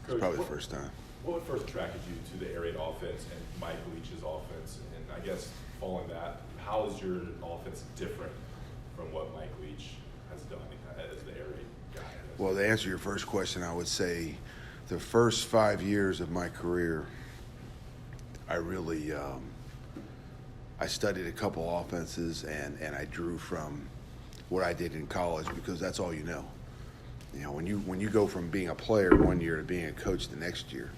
It's probably the first time. What first attracted you to the air raid offense and Mike Leach's offense? And I guess following that, how is your offense different from what Mike Leach has done as the air raid guy? Well, to answer your first question, I would say the first 5 years of my career, I really I studied a couple offenses and I drew from what I did in college because that's all you know. You know, when you go from being a player one year to being a coach the next year,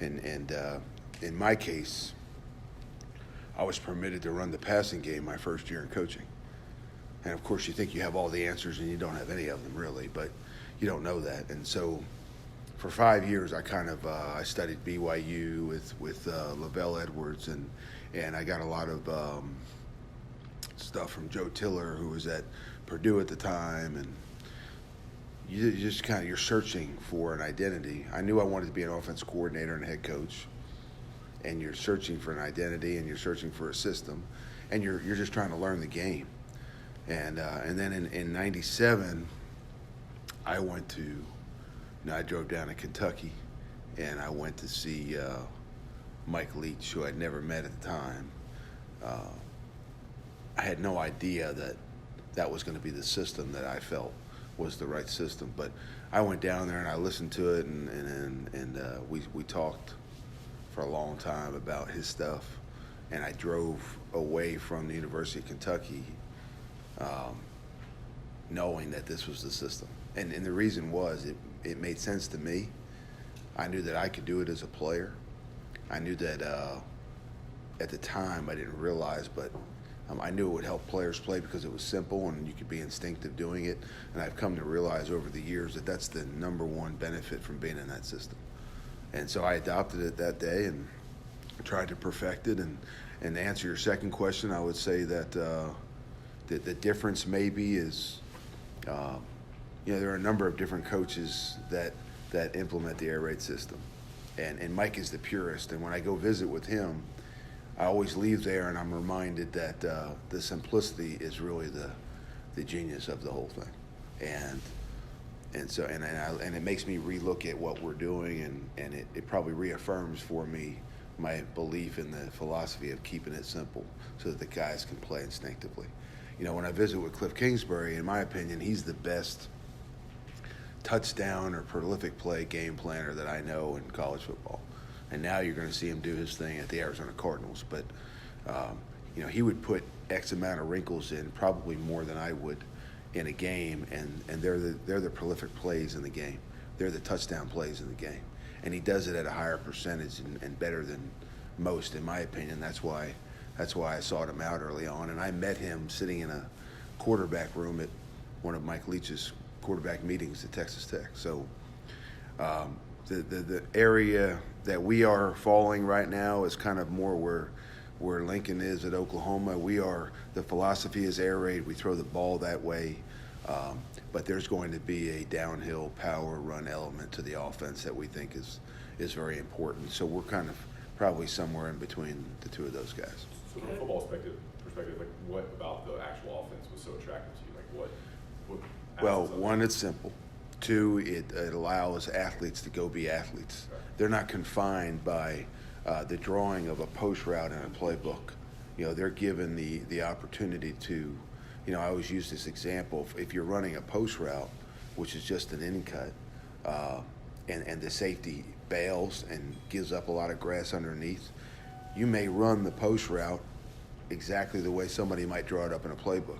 and in my case, I was permitted to run the passing game my first year in coaching. And of course, you think you have all the answers, and you don't have any of them really, but you don't know that. And so, for 5 years, I kind of I studied BYU with Lavelle Edwards, and I got a lot of stuff from Joe Tiller, who was at Purdue at the time, and you just kind of, you're searching for an identity. I knew I wanted to be an offense coordinator and a head coach, and you're searching for an identity, and you're searching for a system, and you're just trying to learn the game. And then in '97, I went to, I drove down to Kentucky, and I went to see Mike Leach, who I'd never met at the time. I had no idea that was going to be the system that I felt was the right system. But I went down there and I listened to it, and we talked for a long time about his stuff. And I drove away from the University of Kentucky knowing that this was the system. And the reason was it made sense to me. I knew that I could do it as a player. I knew that at the time I didn't realize, but I knew it would help players play because it was simple and you could be instinctive doing it. And I've come to realize over the years that that's the number one benefit from being in that system. And so I adopted it that day and tried to perfect it. And to answer your second question, I would say that the difference maybe is, there are a number of different coaches that implement the air raid system. And Mike is the purist. And when I go visit with him, I always leave there and I'm reminded that the simplicity is really the genius of the whole thing. And so it makes me relook at what we're doing, and it probably reaffirms for me my belief in the philosophy of keeping it simple so that the guys can play instinctively. When I visit with Cliff Kingsbury, in my opinion, he's the best touchdown or prolific play game planner that I know in college football. And now you're going to see him do his thing at the Arizona Cardinals. But, he would put X amount of wrinkles in, probably more than I would, in a game, and they're the prolific plays in the game. They're the touchdown plays in the game. And he does it at a higher percentage and better than most, in my opinion. That's why I sought him out early on. And I met him sitting in a quarterback room at one of Mike Leach's quarterback meetings at Texas Tech. So the area that we are falling right now is kind of more where Lincoln is at Oklahoma. The philosophy is air raid. We throw the ball that way. But there's going to be a downhill power run element to the offense that we think is very important. So we're kind of probably somewhere in between the two of those guys. So from a football perspective, like what about the actual offense was so attractive to you? Like what well, one, it's simple. Two, it allows athletes to go be athletes. Okay. They're not confined by the drawing of a post route in a playbook. They're given the opportunity to, I always use this example. If you're running a post route, which is just an in cut, and the safety bails and gives up a lot of grass underneath, you may run the post route exactly the way somebody might draw it up in a playbook.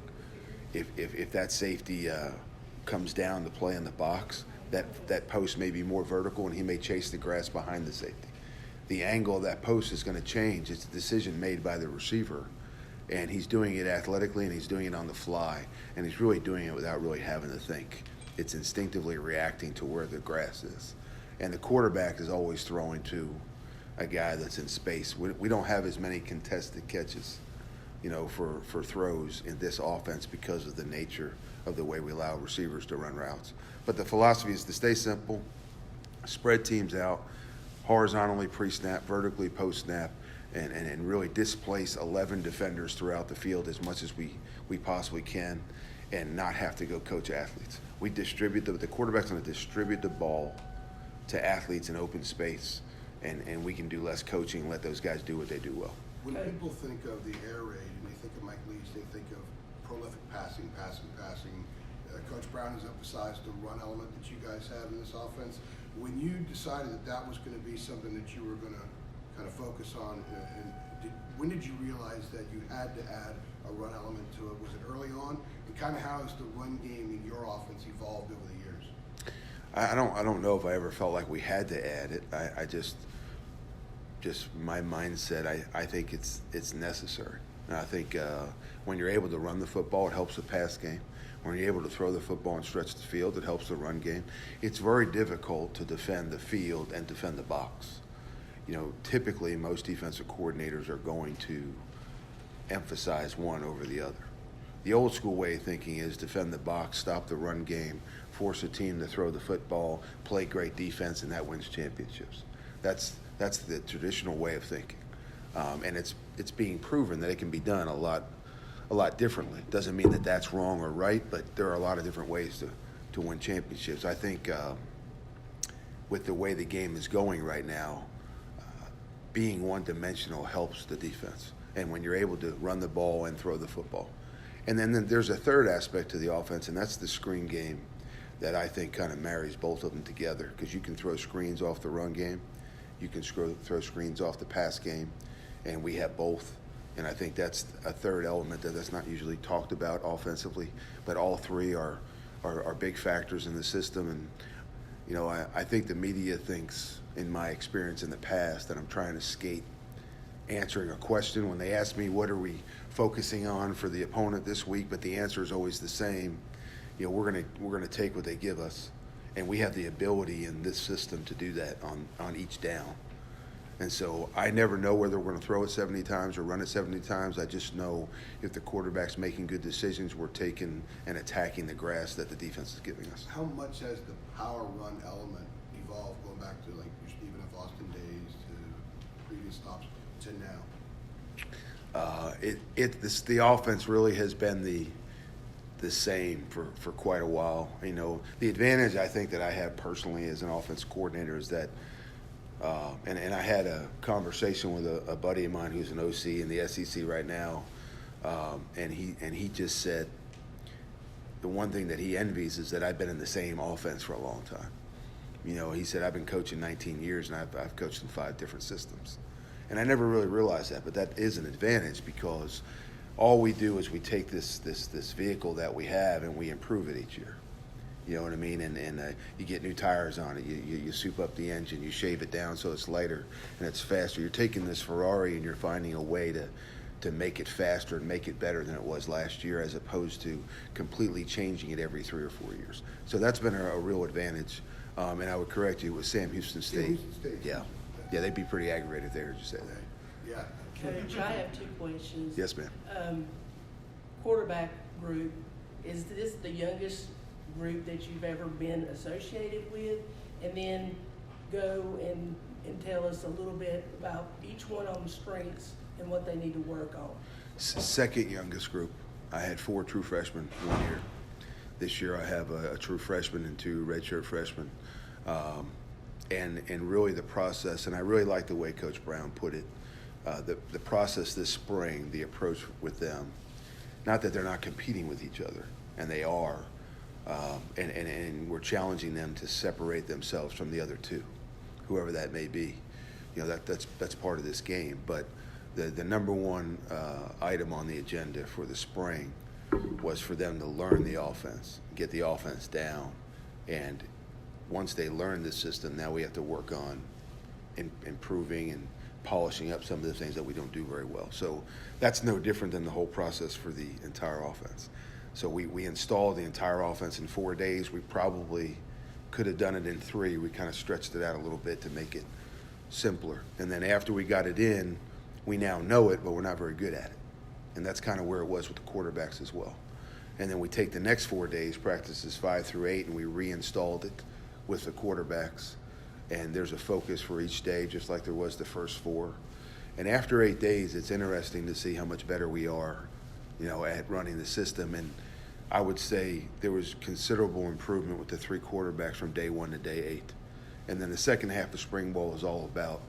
If that safety comes down to play in the box, that post may be more vertical and he may chase the grass behind the safety. The angle of that post is going to change. It's a decision made by the receiver, and he's doing it athletically and he's doing it on the fly, and he's really doing it without really having to think. It's instinctively reacting to where the grass is. And the quarterback is always throwing to a guy that's in space. We don't have as many contested catches, for throws in this offense because of the nature of the way we allow receivers to run routes. But the philosophy is to stay simple, spread teams out, horizontally pre-snap, vertically post-snap, and really displace 11 defenders throughout the field as much as we possibly can, and not have to go coach athletes. We distribute the quarterback's going to distribute the ball to athletes in open space, and we can do less coaching and let those guys do what they do well. When people think of the air raid and they think of Mike Leach, they think of prolific passing. Coach Brown has emphasized the run element that you guys have in this offense. When you decided that that was going to be something that you were going to kind of focus on, when did you realize that you had to add a run element to it? Was it early on? And kind of how has the run game in your offense evolved over the years? I don't know if I ever felt like we had to add it. I just my mindset. I think it's necessary. And I think when you're able to run the football, it helps the pass game. When you're able to throw the football and stretch the field, it helps the run game. It's very difficult to defend the field and defend the box. You know, typically most defensive coordinators are going to emphasize one over the other. The old school way of thinking is defend the box, stop the run game, force a team to throw the football, play great defense, and that wins championships. That's the traditional way of thinking, and it's being proven that it can be done a lot differently. Doesn't mean that that's wrong or right, but there are a lot of different ways to win championships. I think with the way the game is going right now, being one-dimensional helps the defense. And when you're able to run the ball and throw the football. And then there's a third aspect to the offense, and that's the screen game that I think kind of marries both of them together, because you can throw screens off the run game, you can throw screens off the pass game, and we have both. And I think that's a third element that's not usually talked about offensively, but all three are big factors in the system. And, you know, I think the media thinks, in my experience in the past, that I'm trying to skate answering a question. When they ask me what are we focusing on for the opponent this week, but the answer is always the same. You know, we're gonna take what they give us, and we have the ability in this system to do that on each down. And so I never know whether we're going to throw it 70 times or run it 70 times. I just know if the quarterback's making good decisions, we're taking and attacking the grass that the defense is giving us. How much has the power run element evolved, going back to like your Stephen F. Austin days to previous stops to now? The offense really has been the same for quite a while. You know, the advantage I think that I have personally as an offense coordinator is that and I had a conversation with a buddy of mine who's an OC in the SEC right now, and he just said the one thing that he envies is that I've been in the same offense for a long time. You know, he said, I've been coaching 19 years, and I've coached in 5 different systems. And I never really realized that, but that is an advantage, because all we do is we take this vehicle that we have and we improve it each year. You know what I mean? And you get new tires on it. You soup up the engine. You shave it down so it's lighter and it's faster. You're taking this Ferrari and you're finding a way to make it faster and make it better than it was last year, as opposed to completely changing it every 3 or 4 years. So that's been a real advantage. And I would correct you, it was Sam Houston State. Houston State. Yeah, they'd be pretty aggravated if they heard you say that. Yeah. Coach, I have 2 questions. Yes, ma'am. Quarterback group, is this the youngest group that you've ever been associated with? And then go and tell us a little bit about each one of them's strengths and what they need to work on. Second youngest group. I had 4 true freshmen one year. This year I have a true freshman and 2 redshirt freshmen. And really the process, and I really like the way Coach Brown put it, the process this spring, the approach with them, not that they're not competing with each other, and they are, and we're challenging them to separate themselves from the other 2, whoever that may be. You know, that's part of this game. But the number one item on the agenda for the spring was for them to learn the offense, get the offense down, and once they learn the system, now we have to work on improving and polishing up some of the things that we don't do very well. So that's no different than the whole process for the entire offense. So we installed the entire offense in 4 days. We probably could have done it in 3. We kind of stretched it out a little bit to make it simpler. And then after we got it in, we now know it, but we're not very good at it. And that's kind of where it was with the quarterbacks as well. And then we take the next 4 days, practices 5 through 8, and we reinstalled it with the quarterbacks. And there's a focus for each day, just like there was the first 4. And after 8 days, it's interesting to see how much better we are, you know, at running the system. And I would say there was considerable improvement with the 3 quarterbacks from day 1 to day 8. And then the second half of spring ball is all about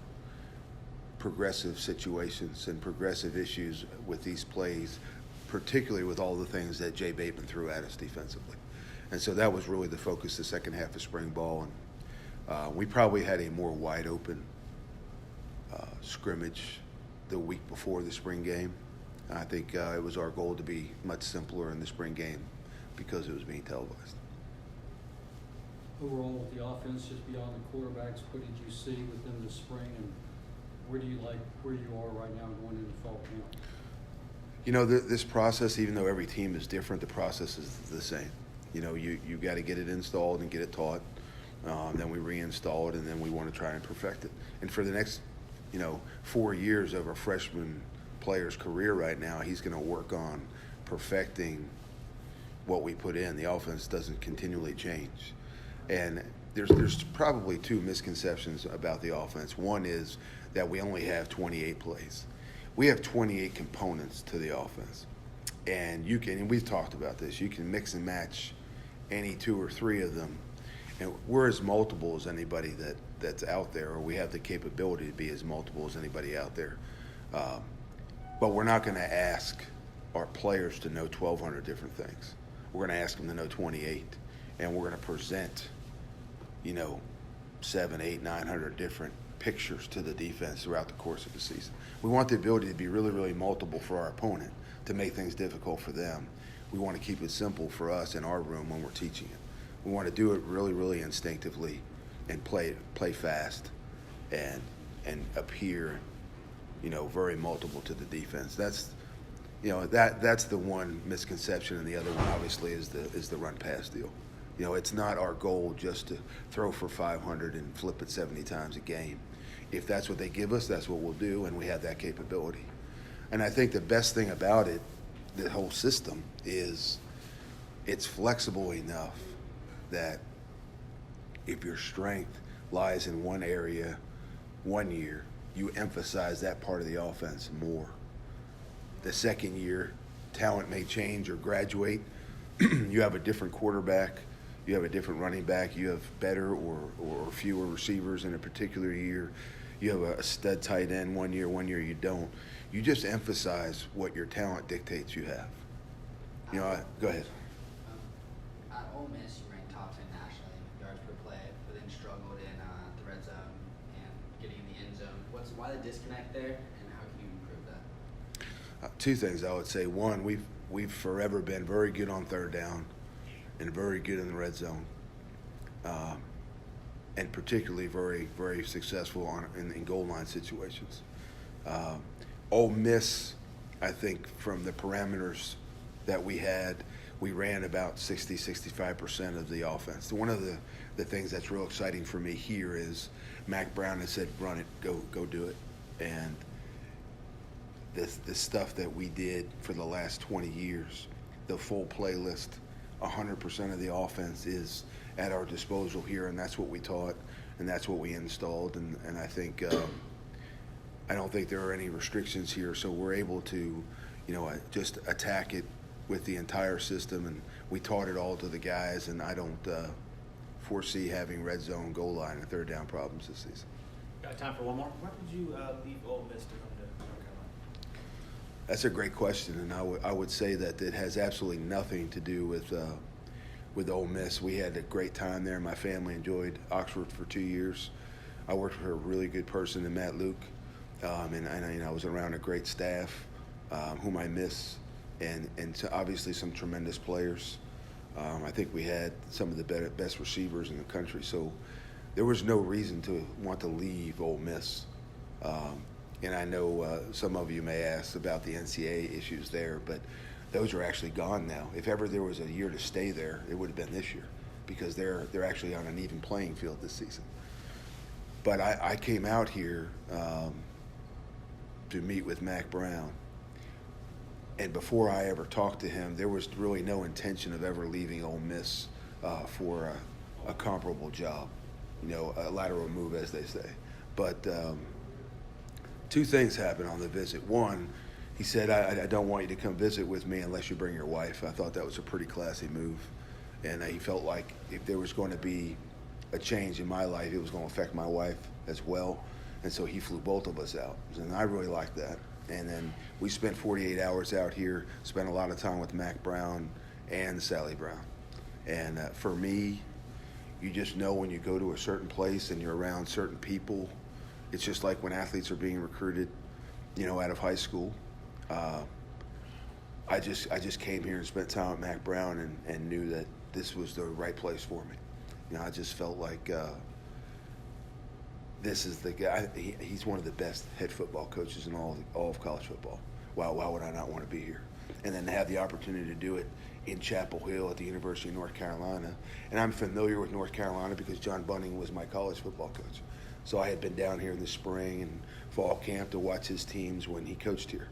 progressive situations and progressive issues with these plays, particularly with all the things that Jay Bateman threw at us defensively. And so that was really the focus the second half of spring ball. And we probably had a more wide open scrimmage the week before the spring game. I think it was our goal to be much simpler in the spring game because it was being televised. Overall, with the offense, just beyond the quarterbacks, what did you see within the spring, and where do you like where you are right now going into fall camp? You know, this process, even though every team is different, the process is the same. You know, you got to get it installed and get it taught. Then we reinstall it, and then we want to try and perfect it. And for the next, 4 years of a freshman player's career right now, he's going to work on perfecting what we put in. The offense doesn't continually change. And there's probably two misconceptions about the offense. One is that we only have 28 plays. We have 28 components to the offense. And we've talked about this, you can mix and match any two or three of them. And we're as multiple as anybody that's out there, or we have the capability to be as multiple as anybody out there. But we're not going to ask our players to know 1,200 different things. We're going to ask them to know 28, and we're going to present, 700, 800, 900 different pictures to the defense throughout the course of the season. We want the ability to be really, really multiple for our opponent, to make things difficult for them. We want to keep it simple for us in our room when we're teaching it. We want to do it really, really instinctively and play fast and appear, very multiple to the defense. That's the one misconception, and the other one obviously is the run pass deal. It's not our goal just to throw for 500 and flip it 70 times a game. If that's what they give us, that's what we'll do, and we have that capability. And I think the best thing about it, the whole system, is it's flexible enough that if your strength lies in one area one year, you emphasize that part of the offense more. The second year, talent may change or graduate. You have a different quarterback, you have a different running back, you have better or fewer receivers in a particular year, you have a stud tight end one year you don't. You just emphasize what your talent dictates you have. Go ahead. At Ole Miss, you ranked top 10 nationally, yards per play, but then struggled in the red zone and getting in the end zone. Why the disconnect there, and how can you improve that? Two things I would say. One, we've forever been very good on third down and very good in the red zone, and particularly very, very successful in goal line situations. Ole Miss, I think from the parameters that we had, we ran about 65% of the offense. One of the things that's real exciting for me here is Mac Brown has said, run it, go do it. And the stuff that we did for the last 20 years, the full playlist, 100% of the offense is at our disposal here, and that's what we taught, and that's what we installed. And I think I don't think there are any restrictions here, so we're able to, just attack it with the entire system, and we taught it all to the guys, and I don't foresee having red zone, goal line, and third down problems this season. Got time for one more? Why did you leave Ole Miss to come to North Carolina? That's a great question, and I would say that it has absolutely nothing to do with Ole Miss. We had a great time there. My family enjoyed Oxford for 2 years. I worked for a really good person in Matt Luke, and I was around a great staff whom I miss, and so obviously some tremendous players. I think we had some of the best receivers in the country, so there was no reason to want to leave Ole Miss. And I know some of you may ask about the NCAA issues there, but those are actually gone now. If ever there was a year to stay there, it would have been this year, because they're actually on an even playing field this season. But I came out here to meet with Mac Brown, and before I ever talked to him, there was really no intention of ever leaving Ole Miss for a comparable job, a lateral move, as they say. But two things happened on the visit. One, he said, I don't want you to come visit with me unless you bring your wife. I thought that was a pretty classy move. And he felt like if there was going to be a change in my life. It was going to affect my wife as well. And so he flew both of us out. And I really liked that. And then we spent 48 hours out here, spent a lot of time with Mac Brown and Sally Brown. And for me, you just know when you go to a certain place and you're around certain people, it's just like when athletes are being recruited, out of high school. I just came here and spent time with Mac Brown and knew that this was the right place for me. I just felt like this is the guy. He's one of the best head football coaches in all of college football. Why would I not want to be here? And then to have the opportunity to do it in Chapel Hill at the University of North Carolina. And I'm familiar with North Carolina because John Bunning was my college football coach. So I had been down here in the spring and fall camp to watch his teams when he coached here.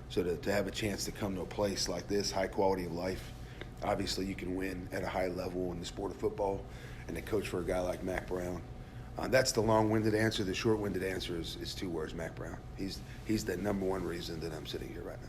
So to have a chance to come to a place like this, high quality of life, obviously you can win at a high level in the sport of football, and to coach for a guy like Mac Brown. That's the long-winded answer. The short-winded answer is 2 words, Mac Brown. He's the number one reason that I'm sitting here right now.